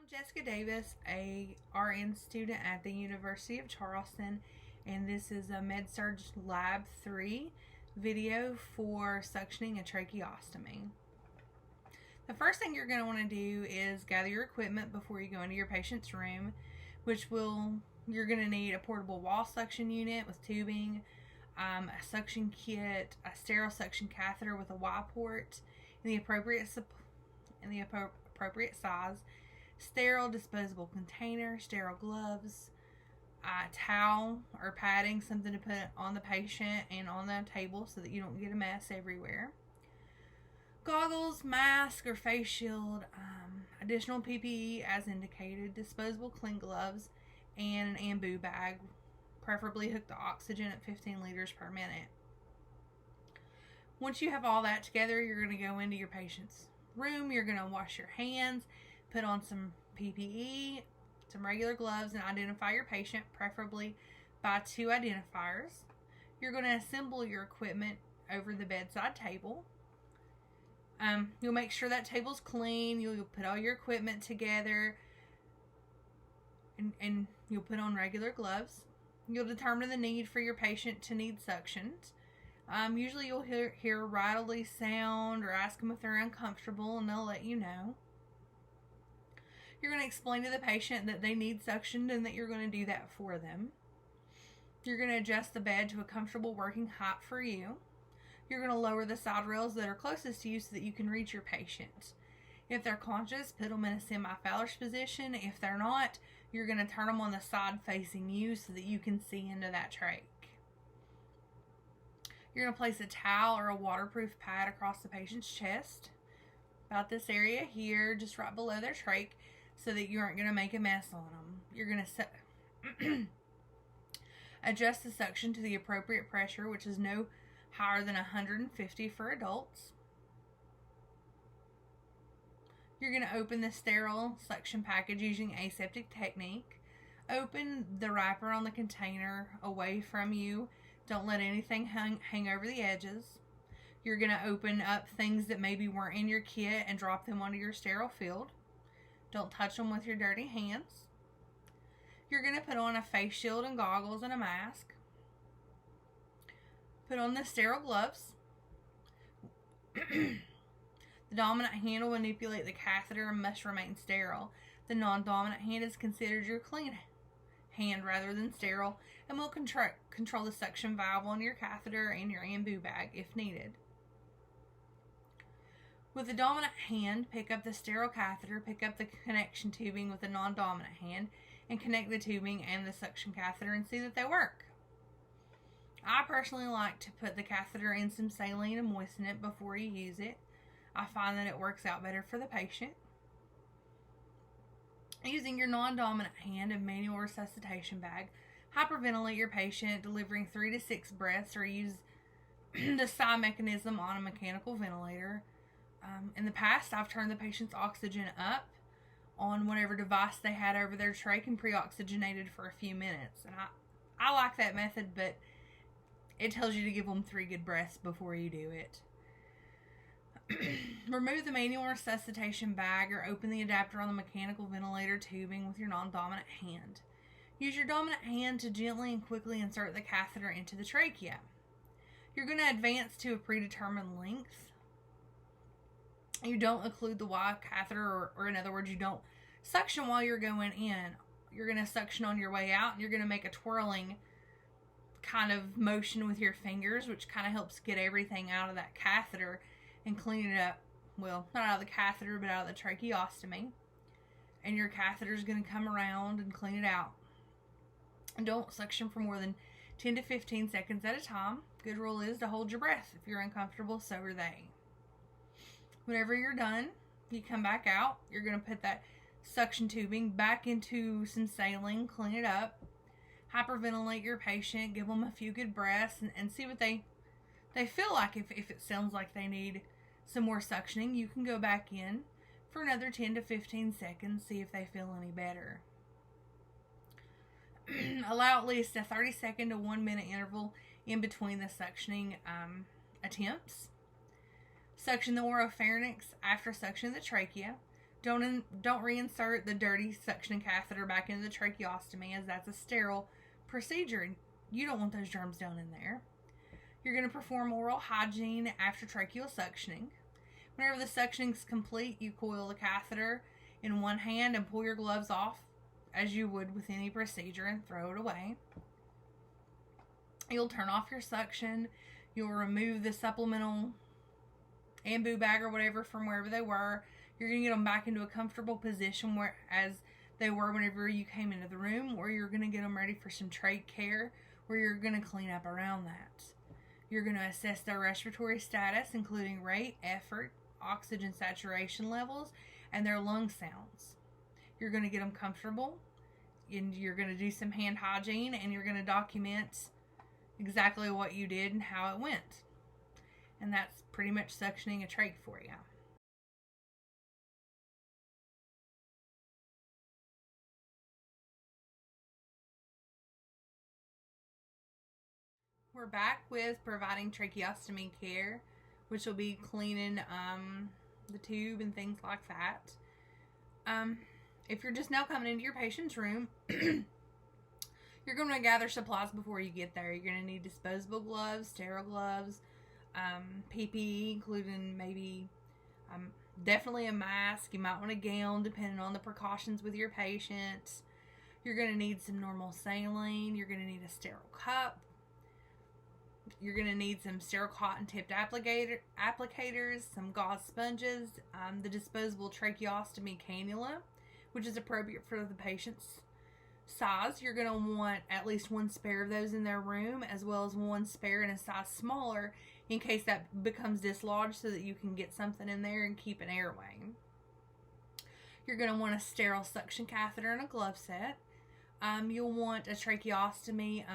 I'm Jessica Davis, a RN student at the University of Charleston, and this is a Med-Surg Lab 3 video for suctioning a tracheostomy. The first thing you're going to want to do is gather your equipment before you go into your patient's room, you're going to need a portable wall suction unit with tubing, a suction kit, a sterile suction catheter with a Y port in the appropriate size, sterile disposable container, sterile gloves, towel or padding, something to put on the patient and on the table so that you don't get a mess everywhere, goggles, mask or face shield, additional PPE as indicated, disposable clean gloves, and an ambu bag, preferably hooked to oxygen at 15 liters per minute. Once you have all that together, you're going to go into your patient's room. You're going to wash your hands, put on some PPE, some regular gloves, and identify your patient, preferably by 2 identifiers. You're going to assemble your equipment over the bedside table. You'll make sure that table's clean. You'll put all your equipment together, and you'll put on regular gloves. You'll determine the need for your patient to need suctioned. Usually you'll hear a rattly sound or ask them if they're uncomfortable, and they'll let you know. You're going to explain to the patient that they need suctioned and that you're going to do that for them. You're going to adjust the bed to a comfortable working height for you. You're going to lower the side rails that are closest to you so that you can reach your patient. If they're conscious, put them in a semi-Fowler's position. If they're not, you're going to turn them on the side facing you so that you can see into that trach. You're going to place a towel or a waterproof pad across the patient's chest, about this area here, just right below their trach, so that you aren't going to make a mess on them. You're going to adjust the suction to the appropriate pressure, which is no higher than 150 for adults. You're going to open the sterile suction package using aseptic technique. Open the wrapper on the container away from you. Don't let anything hang over the edges. You're going to open up things that maybe weren't in your kit and drop them onto your sterile field. Don't touch them with your dirty hands. You're going to put on a face shield and goggles and a mask. Put on the sterile gloves. The dominant hand will manipulate the catheter and must remain sterile. The non-dominant hand is considered your clean hand rather than sterile, and will control the suction valve on your catheter and your ambu bag if needed. With the dominant hand, pick up the sterile catheter, pick up the connection tubing with the non-dominant hand, and connect the tubing and the suction catheter and see that they work. I personally like to put the catheter in some saline and moisten it before you use it. I find that it works out better for the patient. Using your non-dominant hand and manual resuscitation bag, hyperventilate your patient, delivering 3 to 6 breaths, or use the sigh mechanism on a mechanical ventilator. In the past, I've turned the patient's oxygen up on whatever device they had over their trach and pre-oxygenated for a few minutes. And I like that method, but it tells you to give them 3 good breaths before you do it. Remove the manual resuscitation bag or open the adapter on the mechanical ventilator tubing with your non-dominant hand. Use your dominant hand to gently and quickly insert the catheter into the trachea. You're going to advance to a predetermined length. You don't occlude the Y catheter, or in other words, you don't suction while you're going in. You're going to suction on your way out, and you're going to make a twirling kind of motion with your fingers, which kind of helps get everything out of that catheter and clean it up. Well, not out of the catheter, but out of the tracheostomy. And your catheter is going to come around and clean it out. And don't suction for more than 10 to 15 seconds at a time. Good rule is to hold your breath. If you're uncomfortable, so are they. Whenever you're done, you come back out. You're going to put that suction tubing back into some saline, clean it up, hyperventilate your patient, give them a few good breaths, and see what they feel like. If it sounds like they need some more suctioning, you can go back in for another 10 to 15 seconds, see if they feel any better. Allow at least a 30-second to 1-minute interval in between the suctioning attempts. Suction the oropharynx after suctioning the trachea. Don't reinsert the dirty suctioning catheter back into the tracheostomy, as that's a sterile procedure and you don't want those germs down in there. You're going to perform oral hygiene after tracheal suctioning. Whenever the suctioning is complete, you coil the catheter in one hand and pull your gloves off as you would with any procedure and throw it away. You'll turn off your suction. You'll remove the supplemental ambu bag or whatever from wherever they were. You're going to get them back into a comfortable position where as they were whenever you came into the room, or you're going to get them ready for some trach care where you're going to clean up around that. You're going to assess their respiratory status, including rate, effort, oxygen saturation levels, and their lung sounds. You're going to get them comfortable, and you're going to do some hand hygiene, and you're going to document exactly what you did and how it went. And that's pretty much suctioning a trach for you. We're back with providing tracheostomy care, which will be cleaning the tube and things like that. If you're just now coming into your patient's room, you're going to gather supplies before you get there. You're going to need disposable gloves, sterile gloves, PPE, including maybe definitely a mask. You might want a gown, depending on the precautions with your patient. You're going to need some normal saline. You're going to need a sterile cup. You're going to need some sterile cotton-tipped applicators, some gauze sponges, the disposable tracheostomy cannula, which is appropriate for the patient's size. You're going to want at least one spare of those in their room, as well as one spare in a size smaller in case that becomes dislodged, so that you can get something in there and keep an airway. You're going to want a sterile suction catheter and a glove set. You'll want a tracheostomy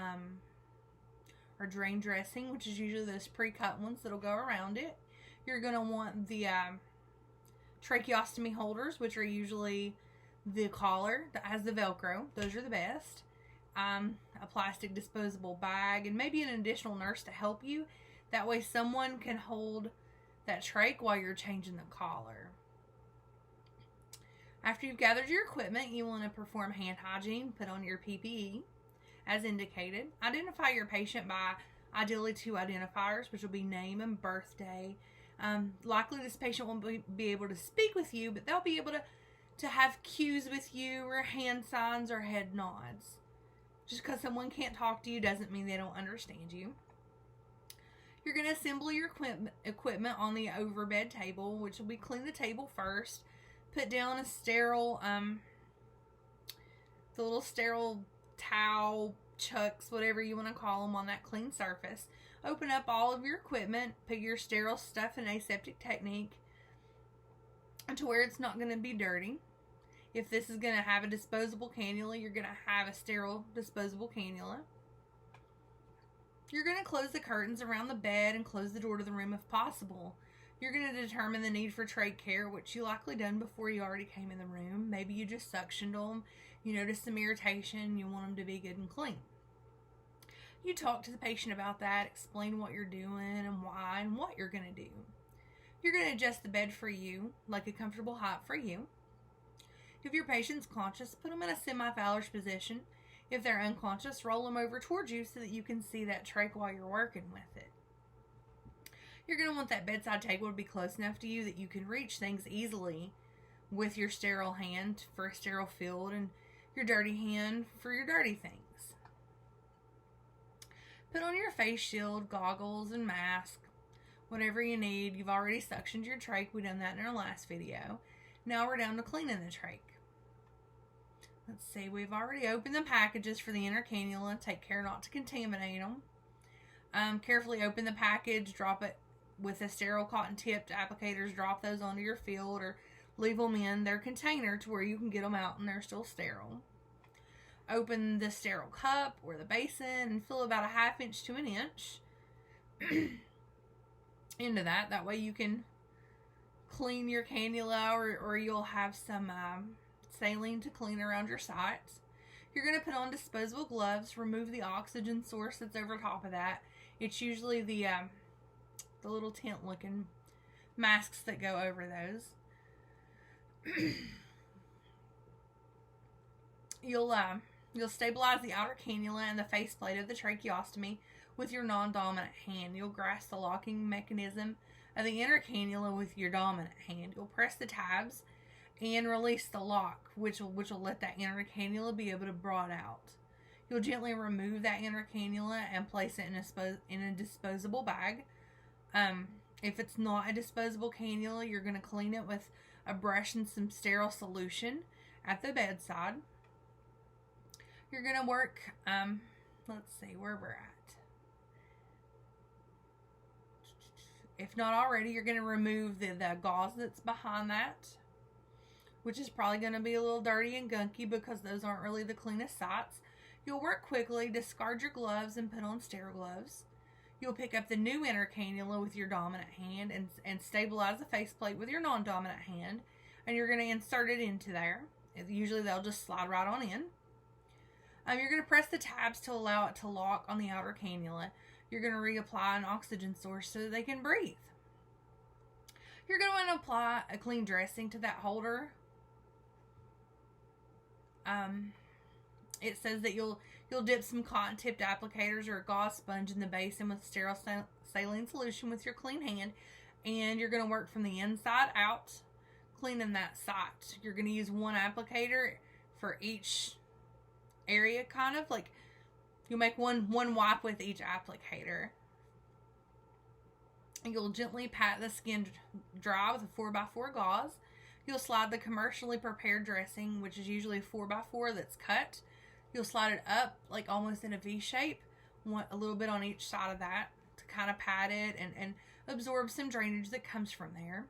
or drain dressing, which is usually those pre-cut ones that'll go around it. You're going to want the tracheostomy holders, which are usually the collar that has the Velcro. Those are the best. A plastic disposable bag, and maybe an additional nurse to help you. That way someone can hold that trach while you're changing the collar. After you've gathered your equipment, you want to perform hand hygiene, put on your PPE as indicated. Identify your patient by ideally 2 identifiers, which will be name and birthday. Likely this patient won't be able to speak with you, but they'll be able to have cues with you, or hand signs or head nods. Just because someone can't talk to you doesn't mean they don't understand you. You're going to assemble your equipment on the overbed table, which will be clean the table first. Put down a sterile, the little sterile towel, chucks, whatever you want to call them, on that clean surface. Open up all of your equipment. Put your sterile stuff in aseptic technique to where it's not going to be dirty. If this is going to have a disposable cannula, you're going to have a sterile disposable cannula. You're going to close the curtains around the bed and close the door to the room if possible. You're going to determine the need for trach care, which you likely done before you already came in the room. Maybe you just suctioned them. You notice some irritation. You want them to be good and clean. You talk to the patient about that, explain what you're doing and why and what you're going to do. You're going to adjust the bed for you, like a comfortable height for you. If your patient's conscious, put them in a semi-Fowler's position. If they're unconscious, roll them over towards you so that you can see that trach while you're working with it. You're going to want that bedside table to be close enough to you that you can reach things easily with your sterile hand for a sterile field and your dirty hand for your dirty things. Put on your face shield, goggles, and mask, whatever you need. You've already suctioned your trach. We done that in our last video. Now we're down to cleaning the trach. Let's see, we've already opened the packages for the inner cannula. Take care not to contaminate them. Carefully open the package, drop it with a sterile cotton-tipped applicators. Drop those onto your field or leave them in their container to where you can get them out and they're still sterile. Open the sterile cup or the basin and fill about a 1/2 inch to 1 inch into that. That way you can clean your cannula, or you'll have some saline to clean around your sites. You're going to put on disposable gloves. Remove the oxygen source that's over top of that. It's usually the little tent looking masks that go over those. You'll stabilize the outer cannula and the faceplate of the tracheostomy with your non-dominant hand. You'll grasp the locking mechanism of the inner cannula with your dominant hand. You'll press the tabs and release the lock, which will let that inner cannula be able to broad out. You'll gently remove that inner cannula and place it in a disposable bag. If it's not a disposable cannula, you're going to clean it with a brush and some sterile solution at the bedside. You're going to work, let's see where we're at. If not already, you're going to remove the gauze that's behind that, which is probably going to be a little dirty and gunky because those aren't really the cleanest sites. You'll work quickly, discard your gloves, and put on sterile gloves. You'll pick up the new inner cannula with your dominant hand and stabilize the faceplate with your non-dominant hand, and you're going to insert it into there. Usually they'll just slide right on in. You're going to press the tabs to allow it to lock on the outer cannula. You're going to reapply an oxygen source so that they can breathe. You're going to apply a clean dressing to that holder. It says that you'll dip some cotton-tipped applicators or a gauze sponge in the basin with sterile saline solution with your clean hand, and you're going to work from the inside out, cleaning that site. You're going to use one applicator for each area, kind of like you'll make one wipe with each applicator. And you'll gently pat the skin dry with a 4x4 gauze. You'll slide the commercially prepared dressing, which is usually a 4x4 that's cut. You'll slide it up like almost in a V shape, a little bit on each side of that to kind of pat it and absorb some drainage that comes from there.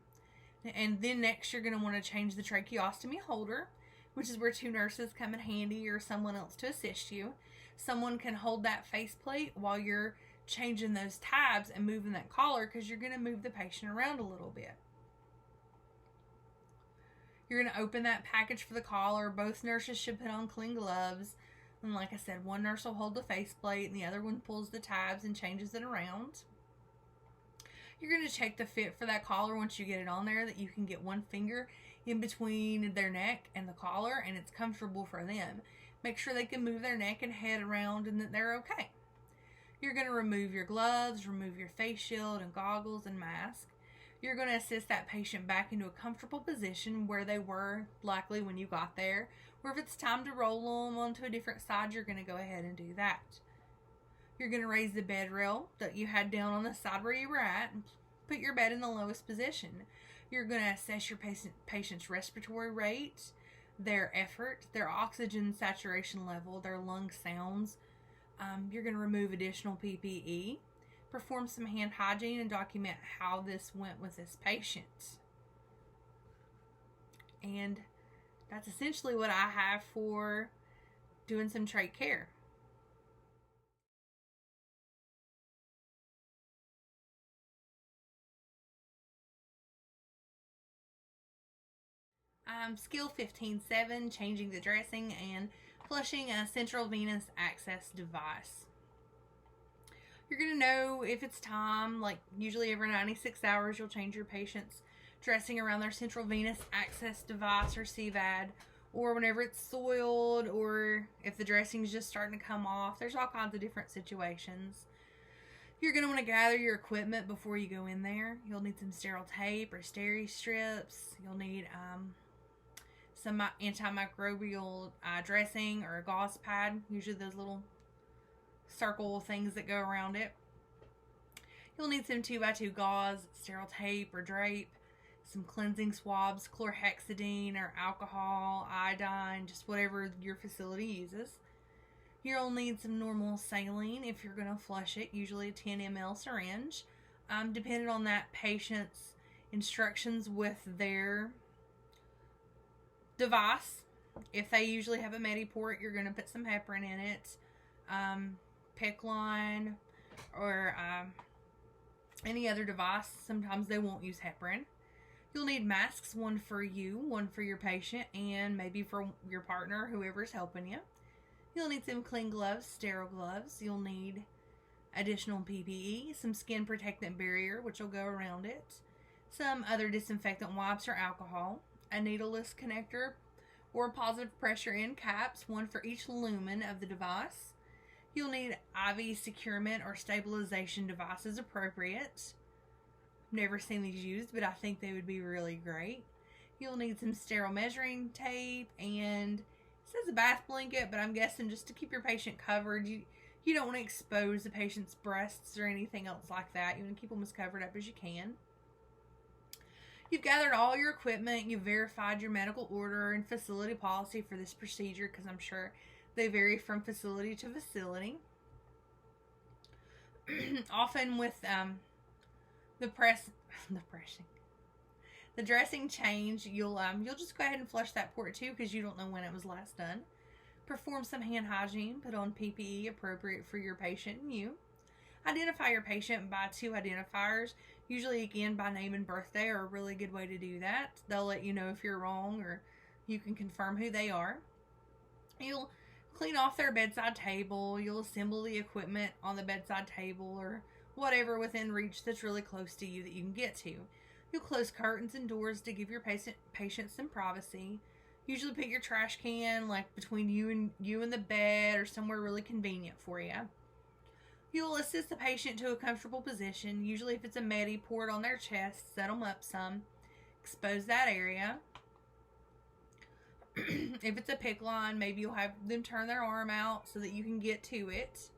And then next you're going to want to change the tracheostomy holder, which is where two nurses come in handy or someone else to assist you. Someone can hold that faceplate while you're changing those tabs and moving that collar because you're going to move the patient around a little bit. You're going to open that package for the collar. Both nurses should put on clean gloves. And like I said, one nurse will hold the faceplate and the other one pulls the tabs and changes it around. You're going to check the fit for that collar once you get it on there, that you can get one finger in between their neck and the collar and it's comfortable for them. Make sure they can move their neck and head around and that they're okay. You're going to remove your gloves, remove your face shield and goggles and mask. You're going to assist that patient back into a comfortable position where they were likely when you got there. Or if it's time to roll them onto a different side, you're going to go ahead and do that. You're going to raise the bed rail that you had down on the side where you were at and put your bed in the lowest position. You're going to assess your patient's respiratory rate, their effort, their oxygen saturation level, their lung sounds. You're going to remove additional PPE, perform some hand hygiene, and document how this went with this patient. And that's essentially what I have for doing some trach care. Skill 15-7, changing the dressing and flushing a central venous access device. You're going to know if it's time, like usually every 96 hours you'll change your patient's dressing around their central venous access device or CVAD, or whenever it's soiled, or if the dressing's just starting to come off. There's all kinds of different situations. You're going to want to gather your equipment before you go in there. You'll need some sterile tape or steri strips. You'll need some antimicrobial dressing or a gauze pad, usually those little circle things that go around it. You'll need some 2x2 gauze, sterile tape or drape, some cleansing swabs, chlorhexidine or alcohol, iodine, just whatever your facility uses. You'll need some normal saline if you're going to flush it, usually a 10 ml syringe. Depending on that patient's instructions with their device. If they usually have a Mediport, you're going to put some heparin in it. PICC line or any other device. Sometimes they won't use heparin. You'll need masks, one for you, one for your patient, and maybe for your partner, whoever's helping you. You'll need some clean gloves, sterile gloves. You'll need additional PPE, some skin protectant barrier, which will go around it, some other disinfectant wipes or alcohol, a needleless connector, or positive pressure end caps, one for each lumen of the device. You'll need IV securement or stabilization devices appropriate. Never seen these used, but I think they would be really great. You'll need some sterile measuring tape, and it says a bath blanket, but I'm guessing just to keep your patient covered. You don't want to expose the patient's breasts or anything else like that. You want to keep them as covered up as you can. You've gathered all your equipment. You've verified your medical order and facility policy for this procedure, because I'm sure they vary from facility to facility. Often with the dressing change, you'll just go ahead and flush that port too, because you don't know when it was last done. Perform some hand hygiene. Put on PPE appropriate for your patient and you. Identify your patient by 2 identifiers, usually again by name and birthday are a really good way to do that. They'll let you know if you're wrong, or you can confirm who they are. You'll clean off their bedside table. You'll assemble the equipment on the bedside table or whatever within reach that's really close to you that you can get to. You'll close curtains and doors to give your patient some privacy. Usually put your trash can like between you and the bed, or somewhere really convenient for you. You'll assist the patient to a comfortable position. Usually if it's a medi, pour it on their chest, set them up some, expose that area. If it's a PICC line, maybe you'll have them turn their arm out so that you can get to it.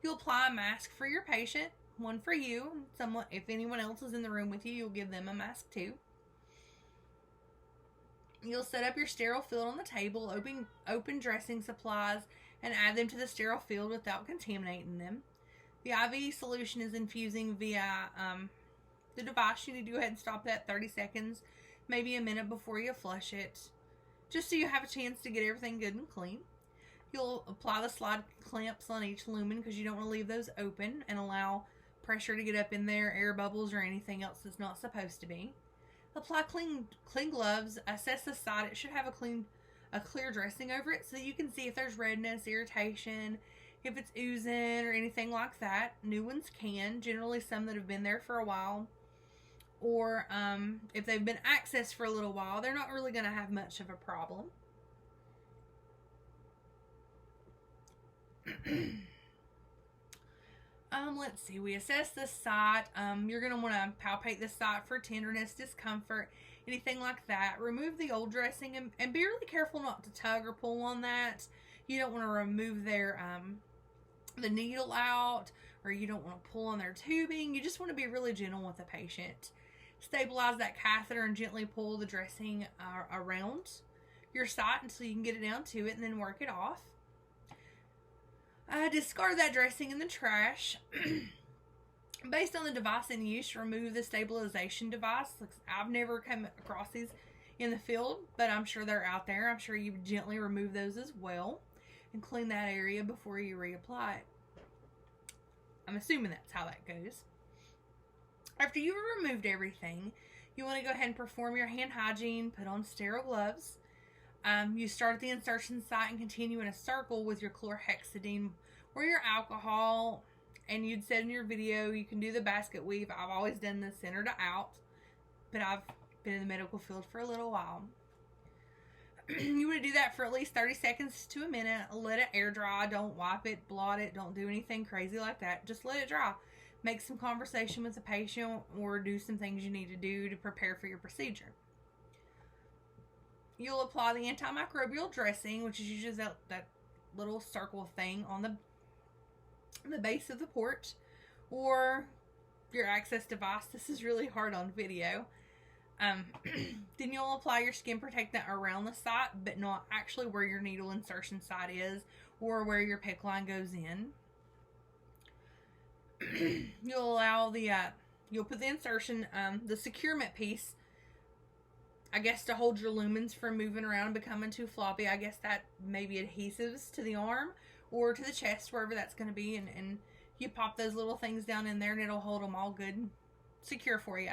You'll apply a mask for your patient, one for you. If anyone else is in the room with you, you'll give them a mask too. You'll set up your sterile field on the table, open dressing supplies, and add them to the sterile field without contaminating them. The IV solution is infusing via the device. You need to go ahead and stop that 30 seconds, maybe a minute before you flush it, just so you have a chance to get everything good and clean. You'll apply the slide clamps on each lumen, because you don't want to leave those open and allow pressure to get up in there, air bubbles, or anything else that's not supposed to be. Apply clean gloves. Assess the site. It should have a clear dressing over it so that you can see if there's redness, irritation, if it's oozing or anything like that. New ones can. Generally some that have been there for a while, or if they've been accessed for a little while, they're not really going to have much of a problem. Let's see. We assess the site. You're going to want to palpate the site for tenderness, discomfort, anything like that. Remove the old dressing and be really careful not to tug or pull on that. You don't want to remove their the needle out, or you don't want to pull on their tubing. You just want to be really gentle with the patient. Stabilize that catheter and gently pull the dressing around your site until you can get it down to it, and then work it off. Discard that dressing in the trash. Based on the device in use, remove the stabilization device. I've never come across these in the field, but I'm sure they're out there. I'm sure you gently remove those as well and clean that area before you reapply it. I'm assuming that's how that goes. After you've removed everything, you want to go ahead and perform your hand hygiene, put on sterile gloves. You start at the insertion site and continue in a circle with your chlorhexidine or your alcohol. And you'd said in your video you can do the basket weave. I've always done the center to out, but I've been in the medical field for a little while. You want to do that for at least 30 seconds to a minute. Let it air dry. Don't wipe it, blot it. Don't do anything crazy like that. Just let it dry. Make some conversation with the patient, or do some things you need to do to prepare for your procedure. You'll apply the antimicrobial dressing, which is usually that little circle thing on the base of the port, or your access device. This is really hard on video. Then you'll apply your skin protectant around the site, but not actually where your needle insertion site is or where your PICC line goes in. You'll put the insertion, the securement piece, I guess, to hold your lumens from moving around and becoming too floppy. I guess that may be adhesives to the arm or to the chest, wherever that's going to be, and you pop those little things down in there and it'll hold them all good and secure for you.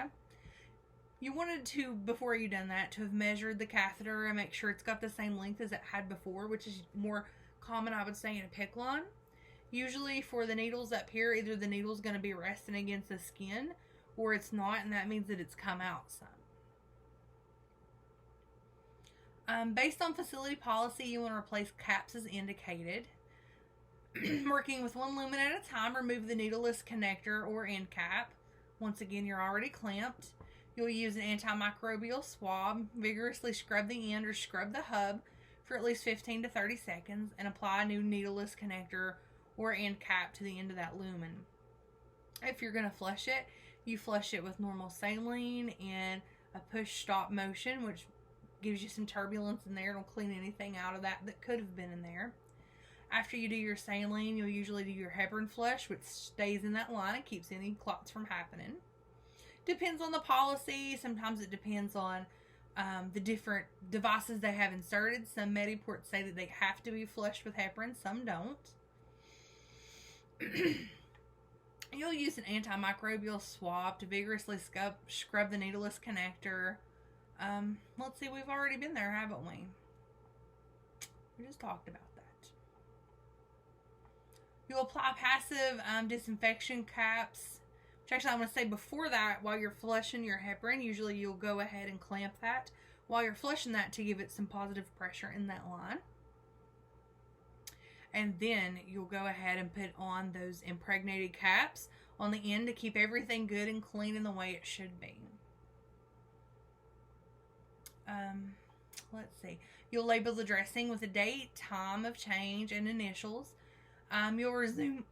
You wanted to, before you done that, to have measured the catheter and make sure it's got the same length as it had before, which is more common, I would say, in a PICC line. Usually for the needles up here, either the needle's going to be resting against the skin or it's not, and that means that it's come out some. Based on facility policy, you want to replace caps as indicated. Working with one lumen at a time, remove the needleless connector or end cap. Once again, you're already clamped. You'll use an antimicrobial swab, vigorously scrub the end or scrub the hub for at least 15 to 30 seconds, and apply a new needleless connector or end cap to the end of that lumen. If you're going to flush it, you flush it with normal saline and a push-stop motion, which gives you some turbulence in there. It'll clean anything out of that could have been in there. After you do your saline, you'll usually do your heparin flush, which stays in that line and keeps any clots from happening. Depends on the policy. Sometimes it depends on the different devices they have inserted. Some Mediports say that they have to be flushed with heparin. Some don't. You'll use an antimicrobial swab to vigorously scrub the needleless connector. Let's see, we've already been there, haven't we? We just talked about that. You'll apply passive disinfection caps, which actually I'm going to say before that, while you're flushing your heparin, usually you'll go ahead and clamp that while you're flushing that to give it some positive pressure in that line. And then you'll go ahead and put on those impregnated caps on the end to keep everything good and clean in the way it should be. Let's see. You'll label the dressing with a date, time of change, and initials. You'll resume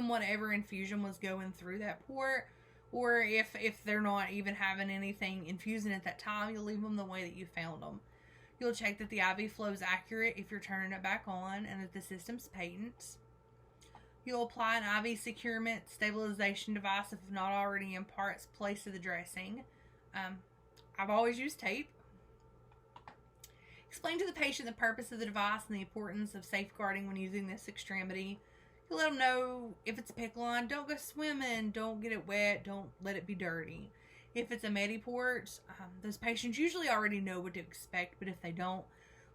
whatever infusion was going through that port, or if they're not even having anything infusing at that time, you'll leave them the way that you found them. You'll check that the IV flow is accurate if you're turning it back on and that the system's patent. You'll apply an IV securement stabilization device if not already in parts placed to the dressing. I've always used tape. Explain to the patient the purpose of the device and the importance of safeguarding when using this extremity. You let them know if it's a PICC line, don't go swimming, don't get it wet, don't let it be dirty. If it's a Mediport, those patients usually already know what to expect, but if they don't,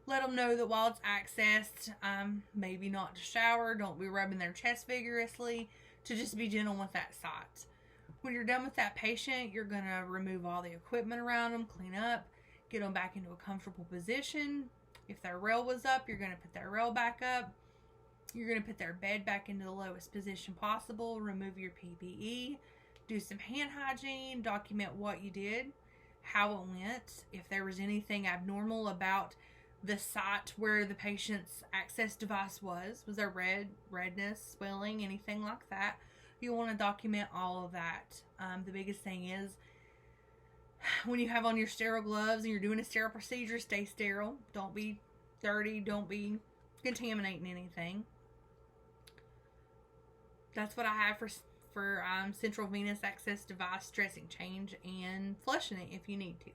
let them know that while it's accessed, maybe not to shower, don't be rubbing their chest vigorously, to just be gentle with that site. When you're done with that patient, you're going to remove all the equipment around them, clean up, get them back into a comfortable position. If their rail was up, you're going to put their rail back up. You're going to put their bed back into the lowest position possible, remove your PPE, do some hand hygiene, document what you did, how it went, if there was anything abnormal about the site where the patient's access device was there redness, swelling, anything like that. You'll want to document all of that. The biggest thing is when you have on your sterile gloves and you're doing a sterile procedure, stay sterile. Don't be dirty. Don't be contaminating anything. That's what I have for central venous access device dressing change and flushing it if you need to.